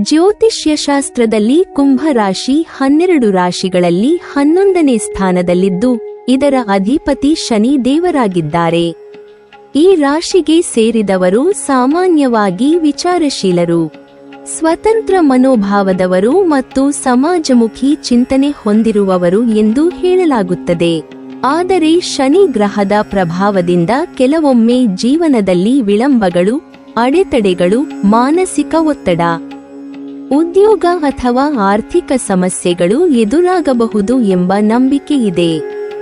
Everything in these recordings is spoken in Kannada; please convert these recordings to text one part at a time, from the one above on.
ಜ್ಯೋತಿಷ್ಯಶಾಸ್ತ್ರದಲ್ಲಿ ಕುಂಭ ರಾಶಿ 12 ರಾಶಿಗಳಲ್ಲಿ 11ನೇ ಸ್ಥಾನದಲ್ಲಿದ್ದು ಇದರ ಅಧಿಪತಿ ಶನಿ ದೇವರಾಗಿದ್ದಾರೆ. ಈ ರಾಶಿಗೆ ಸೇರಿದವರು ಸಾಮಾನ್ಯವಾಗಿ ವಿಚಾರಶೀಲರು, ಸ್ವತಂತ್ರ ಮನೋಭಾವದವರು ಮತ್ತು ಸಮಾಜಮುಖಿ ಚಿಂತನೆ ಹೊಂದಿರುವವರು ಎಂದು ಹೇಳಲಾಗುತ್ತದೆ. ಆದರೆ ಶನಿ ಗ್ರಹದ ಪ್ರಭಾವದಿಂದ ಕೆಲವೊಮ್ಮೆ ಜೀವನದಲ್ಲಿ ವಿಳಂಬಗಳು, ಅಡೆತಡೆಗಳು, ಮಾನಸಿಕ ಒತ್ತಡ, ಉದ್ಯೋಗ ಅಥವಾ ಆರ್ಥಿಕ ಸಮಸ್ಯೆಗಳು ಎದುರಾಗಬಹುದು ಎಂಬ ನಂಬಿಕೆ ಇದೆ.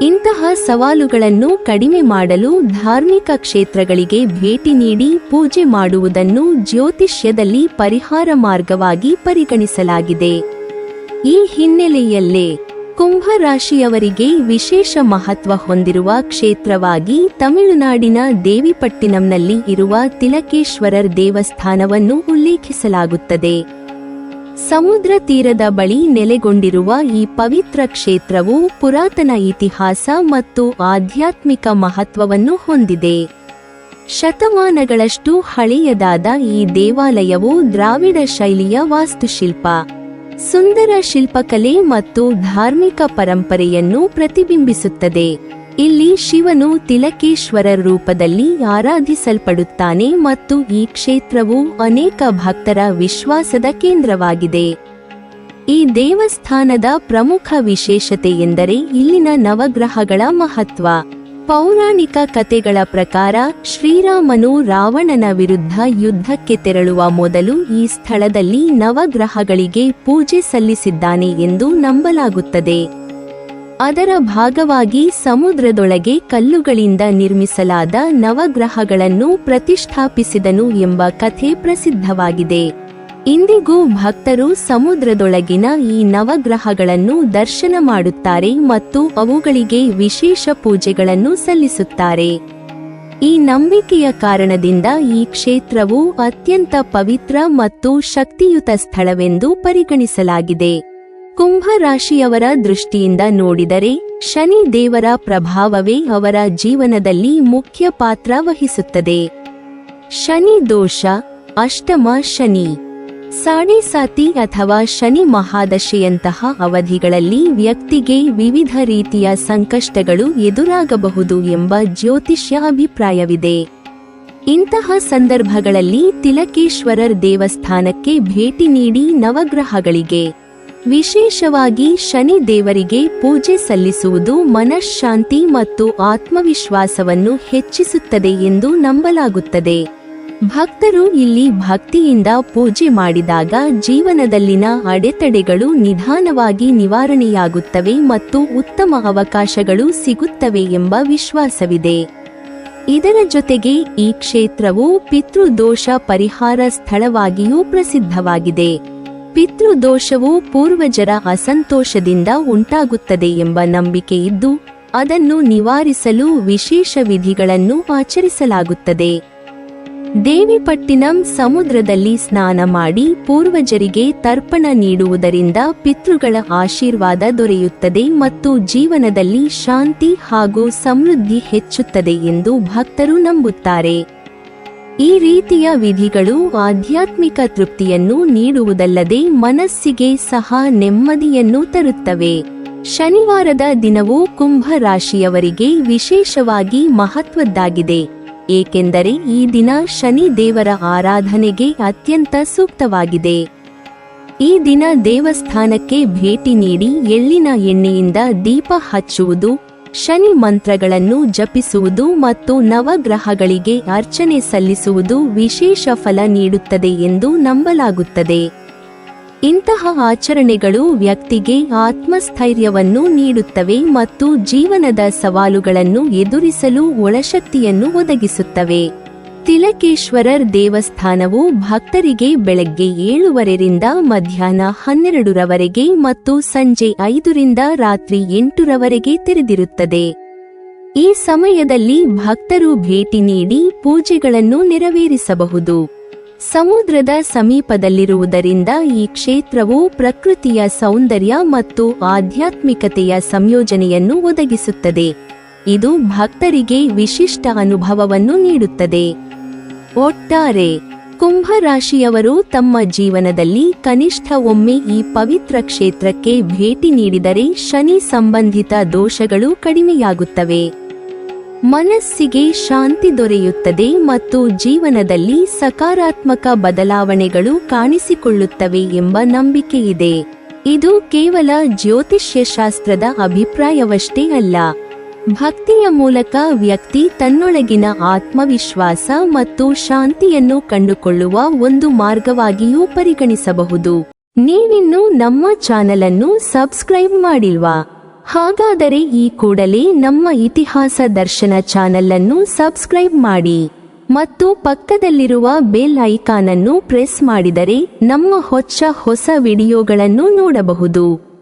ಇಂತಹ ಸವಾಲುಗಳನ್ನು ಕಡಿಮೆ ಮಾಡಲು ಧಾರ್ಮಿಕ ಕ್ಷೇತ್ರಗಳಿಗೆ ಭೇಟಿ ನೀಡಿ ಪೂಜೆ ಮಾಡುವುದನ್ನು ಜ್ಯೋತಿಷ್ಯದಲ್ಲಿ ಪರಿಹಾರ ಮಾರ್ಗವಾಗಿ ಪರಿಗಣಿಸಲಾಗಿದೆ. ಈ ಹಿನ್ನೆಲೆಯಲ್ಲೇ ಕುಂಭ ರಾಶಿಯವರಿಗೆ ವಿಶೇಷ ಮಹತ್ವ ಹೊಂದಿರುವ ಕ್ಷೇತ್ರವಾಗಿ ತಮಿಳುನಾಡಿನ ದೇವಿಪಟ್ಟಿನಂನಲ್ಲಿ ಇರುವ ತಿಲಕೇಶ್ವರರ್ ದೇವಸ್ಥಾನವನ್ನು ಉಲ್ಲೇಖಿಸಲಾಗುತ್ತದೆ. ಸಮುದ್ರ ತೀರದ ಬಳಿ ನೆಲೆಗೊಂಡಿರುವ ಈ ಪವಿತ್ರ ಕ್ಷೇತ್ರವು ಪುರಾತನ ಇತಿಹಾಸ ಮತ್ತು ಆಧ್ಯಾತ್ಮಿಕ ಮಹತ್ವವನ್ನು ಹೊಂದಿದೆ. ಶತಮಾನಗಳಷ್ಟು ಹಳೆಯದಾದ ಈ ದೇವಾಲಯವು ದ್ರಾವಿಡ ಶೈಲಿಯ ವಾಸ್ತುಶಿಲ್ಪ, ಸುಂದರ ಶಿಲ್ಪಕಲೆ ಮತ್ತು ಧಾರ್ಮಿಕ ಪರಂಪರೆಯನ್ನು ಪ್ರತಿಬಿಂಬಿಸುತ್ತದೆ. ಇಲ್ಲಿ ಶಿವನು ತಿಲಕೇಶ್ವರರ ರೂಪದಲ್ಲಿ ಆರಾಧಿಸಲ್ಪಡುತ್ತಾನೆ ಮತ್ತು ಈ ಕ್ಷೇತ್ರವು ಅನೇಕ ಭಕ್ತರ ವಿಶ್ವಾಸದ ಕೇಂದ್ರವಾಗಿದೆ. ಈ ದೇವಸ್ಥಾನದ ಪ್ರಮುಖ ವಿಶೇಷತೆ ಎಂದರೆ ಇಲ್ಲಿನ ನವಗ್ರಹಗಳ ಮಹತ್ವ. ಪೌರಾಣಿಕ ಕಥೆಗಳ ಪ್ರಕಾರ ಶ್ರೀರಾಮನು ರಾವಣನ ವಿರುದ್ಧ ಯುದ್ಧಕ್ಕೆ ತೆರಳುವ ಮೊದಲು ಈ ಸ್ಥಳದಲ್ಲಿ ನವಗ್ರಹಗಳಿಗೆ ಪೂಜೆ ಸಲ್ಲಿಸಿದ್ದಾನೆ ಎಂದು ನಂಬಲಾಗುತ್ತದೆ. ಅದರ ಭಾಗವಾಗಿ ಸಮುದ್ರದೊಳಗೆ ಕಲ್ಲುಗಳಿಂದ ನಿರ್ಮಿಸಲಾದ ನವಗ್ರಹಗಳನ್ನು ಪ್ರತಿಷ್ಠಾಪಿಸಿದನು ಎಂಬ ಕಥೆ ಪ್ರಸಿದ್ಧವಾಗಿದೆ. ಇಂದಿಗೂ ಭಕ್ತರು ಸಮುದ್ರದೊಳಗಿನ ಈ ನವಗ್ರಹಗಳನ್ನು ದರ್ಶನ ಮಾಡುತ್ತಾರೆ ಮತ್ತು ಅವುಗಳಿಗೆ ವಿಶೇಷ ಪೂಜೆಗಳನ್ನು ಸಲ್ಲಿಸುತ್ತಾರೆ. ಈ ನಂಬಿಕೆಯ ಕಾರಣದಿಂದ ಈ ಕ್ಷೇತ್ರವು ಅತ್ಯಂತ ಪವಿತ್ರ ಮತ್ತು ಶಕ್ತಿಯುತ ಸ್ಥಳವೆಂದು ಪರಿಗಣಿಸಲಾಗಿದೆ. ಕುಂಭ ರಾಶಿಯವರ ದೃಷ್ಟಿಯಿಂದ ನೋಡಿದರೆ ಶನಿ ದೇವರ ಪ್ರಭಾವವೇ ಅವರ ಜೀವನದಲ್ಲಿ ಮುಖ್ಯ ಪಾತ್ರ ವಹಿಸುತ್ತದೆ. ಶನಿ ದೋಷ, ಅಷ್ಟಮ ಶನಿ, ಸಾಡೆ ಅಥವಾ ಶನಿ ಮಹಾದಶೆಯಂತಹ ಅವಧಿಗಳಲ್ಲಿ ವ್ಯಕ್ತಿಗೆ ವಿವಿಧ ರೀತಿಯ ಸಂಕಷ್ಟಗಳು ಎದುರಾಗಬಹುದು ಎಂಬ ಜ್ಯೋತಿಷ್ಯ ಅಭಿಪ್ರಾಯವಿದೆ. ಇಂತಹ ಸಂದರ್ಭಗಳಲ್ಲಿ ತಿಲಕೇಶ್ವರರ್ ದೇವಸ್ಥಾನಕ್ಕೆ ಭೇಟಿ ನೀಡಿ ನವಗ್ರಹಗಳಿಗೆ, ವಿಶೇಷವಾಗಿ ಶನಿ ದೇವರಿಗೆ ಪೂಜೆ ಸಲ್ಲಿಸುವುದು ಮನಃಶಾಂತಿ ಮತ್ತು ಆತ್ಮವಿಶ್ವಾಸವನ್ನು ಹೆಚ್ಚಿಸುತ್ತದೆ ಎಂದು ನಂಬಲಾಗುತ್ತದೆ. ಭಕ್ತರು ಇಲ್ಲಿ ಭಕ್ತಿಯಿಂದ ಪೂಜೆ ಮಾಡಿದಾಗ ಜೀವನದಲ್ಲಿನ ಅಡೆತಡೆಗಳು ನಿಧಾನವಾಗಿ ನಿವಾರಣೆಯಾಗುತ್ತವೆ ಮತ್ತು ಉತ್ತಮ ಅವಕಾಶಗಳು ಸಿಗುತ್ತವೆ ಎಂಬ ವಿಶ್ವಾಸವಿದೆ. ಇದರ ಜೊತೆಗೆ ಈ ಕ್ಷೇತ್ರವು ಪಿತೃದೋಷ ಪರಿಹಾರ ಸ್ಥಳವಾಗಿಯೂ ಪ್ರಸಿದ್ಧವಾಗಿದೆ. ಪಿತೃದೋಷವು ಪೂರ್ವಜರ ಅಸಂತೋಷದಿಂದ ಉಂಟಾಗುತ್ತದೆ ಎಂಬ ನಂಬಿಕೆ ಇದ್ದು, ಅದನ್ನು ನಿವಾರಿಸಲು ವಿಶೇಷ ವಿಧಿಗಳನ್ನು ಆಚರಿಸಲಾಗುತ್ತದೆ. ದೇವಿಪಟ್ಟಿನಂ ಸಮುದ್ರದಲ್ಲಿ ಸ್ನಾನ ಮಾಡಿ ಪೂರ್ವಜರಿಗೆ ತರ್ಪಣ ನೀಡುವುದರಿಂದ ಪಿತೃಗಳ ಆಶೀರ್ವಾದ ದೊರೆಯುತ್ತದೆ ಮತ್ತು ಜೀವನದಲ್ಲಿ ಶಾಂತಿ ಹಾಗೂ ಸಮೃದ್ಧಿ ಹೆಚ್ಚುತ್ತದೆ ಎಂದು ಭಕ್ತರು ನಂಬುತ್ತಾರೆ. ಈ ರೀತಿಯ ವಿಧಿಗಳು ಆಧ್ಯಾತ್ಮಿಕ ತೃಪ್ತಿಯನ್ನು ನೀಡುವುದಲ್ಲದೆ ಮನಸ್ಸಿಗೆ ಸಹ ನೆಮ್ಮದಿಯನ್ನು ತರುತ್ತವೆ. ಶನಿವಾರದ ದಿನವು ಕುಂಭ ರಾಶಿಯವರಿಗೆ ವಿಶೇಷವಾಗಿ ಮಹತ್ವದ್ದಾಗಿದೆ, ಏಕೆಂದರೆ ಈ ದಿನ ಶನಿ ದೇವರ ಆರಾಧನೆಗೆ ಅತ್ಯಂತ ಸೂಕ್ತವಾಗಿದೆ. ಈ ದಿನ ದೇವಸ್ಥಾನಕ್ಕೆ ಭೇಟಿ ನೀಡಿ ಎಳ್ಳಿನ ಎಣ್ಣೆಯಿಂದ ದೀಪ ಹಚ್ಚುವುದು, ಶನಿ ಮಂತ್ರಗಳನ್ನು ಜಪಿಸುವುದು ಮತ್ತು ನವಗ್ರಹಗಳಿಗೆ ಅರ್ಚನೆ ಸಲ್ಲಿಸುವುದು ವಿಶೇಷ ಫಲ ನೀಡುತ್ತದೆ ಎಂದು ನಂಬಲಾಗುತ್ತದೆ. ಇಂತಹ ಆಚರಣೆಗಳು ವ್ಯಕ್ತಿಗೆ ಆತ್ಮಸ್ಥೈರ್ಯವನ್ನು ನೀಡುತ್ತವೆ ಮತ್ತು ಜೀವನದ ಸವಾಲುಗಳನ್ನು ಎದುರಿಸಲು ಒಳಶಕ್ತಿಯನ್ನು ಒದಗಿಸುತ್ತವೆ. ತಿಲಕೇಶ್ವರರ್ ದೇವಸ್ಥಾನವು ಭಕ್ತರಿಗೆ ಬೆಳಗ್ಗೆ 7:30ರಿಂದ ಮಧ್ಯಾಹ್ನ 12ರವರೆಗೆ ಮತ್ತು ಸಂಜೆ 5ರಿಂದ ರಾತ್ರಿ 8ರವರೆಗೆ ತೆರೆದಿರುತ್ತದೆ. ಈ ಸಮಯದಲ್ಲಿ ಭಕ್ತರು ಭೇಟಿ ನೀಡಿ ಪೂಜೆಗಳನ್ನು ನೆರವೇರಿಸಬಹುದು. ಸಮುದ್ರದ ಸಮೀಪದಲ್ಲಿರುವುದರಿಂದ ಈ ಕ್ಷೇತ್ರವು ಪ್ರಕೃತಿಯ ಸೌಂದರ್ಯ ಮತ್ತು ಆಧ್ಯಾತ್ಮಿಕತೆಯ ಸಂಯೋಜನೆಯನ್ನು ಒದಗಿಸುತ್ತದೆ. ಇದು ಭಕ್ತರಿಗೆ ವಿಶಿಷ್ಟ ಅನುಭವವನ್ನು ನೀಡುತ್ತದೆ. ಒಟ್ಟಾರೆ ಕುಂಭ ರಾಶಿಯವರು ತಮ್ಮ ಜೀವನದಲ್ಲಿ ಕನಿಷ್ಠ ಒಮ್ಮೆ ಈ ಪವಿತ್ರ ಕ್ಷೇತ್ರಕ್ಕೆ ಭೇಟಿ ನೀಡಿದರೆ ಶನಿ ಸಂಬಂಧಿತ ದೋಷಗಳು ಕಡಿಮೆಯಾಗುತ್ತವೆ. ಮನಸ್ಸಿಗೆ ಶಾಂತಿ ದೊರೆಯುತ್ತದೆ ಮತ್ತು ಜೀವನದಲ್ಲಿ ಸಕಾರಾತ್ಮಕ ಬದಲಾವಣೆಗಳು ಕಾಣಿಸಿಕೊಳ್ಳುತ್ತವೆ ಎಂಬ ನಂಬಿಕೆಯಿದೆ. ಇದು ಕೇವಲ ಜ್ಯೋತಿಷ್ಯಶಾಸ್ತ್ರದ ಅಭಿಪ್ರಾಯವಷ್ಟೇ ಅಲ್ಲ. ಭಕ್ತಿಯ ಮೂಲಕ ವ್ಯಕ್ತಿ ತನ್ನೊಳಗಿನ ಆತ್ಮವಿಶ್ವಾಸ ಮತ್ತು ಶಾಂತಿಯನ್ನು ಕಂಡುಕೊಳ್ಳುವ ಒಂದು ಮಾರ್ಗವಾಗಿಯೂ ಪರಿಗಣಿಸಬಹುದು. ನೀವಿನ್ನೂ ನಮ್ಮ ಚಾನೆಲ್ ಅನ್ನು ಸಬ್ಸ್ಕ್ರೈಬ್ ಮಾಡಿಲ್ವಾ? ಹಾಗಾದರೆ ಈ ಕೂಡಲೇ ನಮ್ಮ ಇತಿಹಾಸ ದರ್ಶನ ಚಾನೆಲ್ ಅನ್ನು ಸಬ್ಸ್ಕ್ರೈಬ್ ಮಾಡಿ ಮತ್ತು ಪಕ್ಕದಲ್ಲಿರುವ ಬೆಲ್ ಐಕಾನ್ ಅನ್ನು ಪ್ರೆಸ್ ಮಾಡಿದರೆ ನಮ್ಮ ಹೊಸ ವಿಡಿಯೋಗಳನ್ನು ನೋಡಬಹುದು.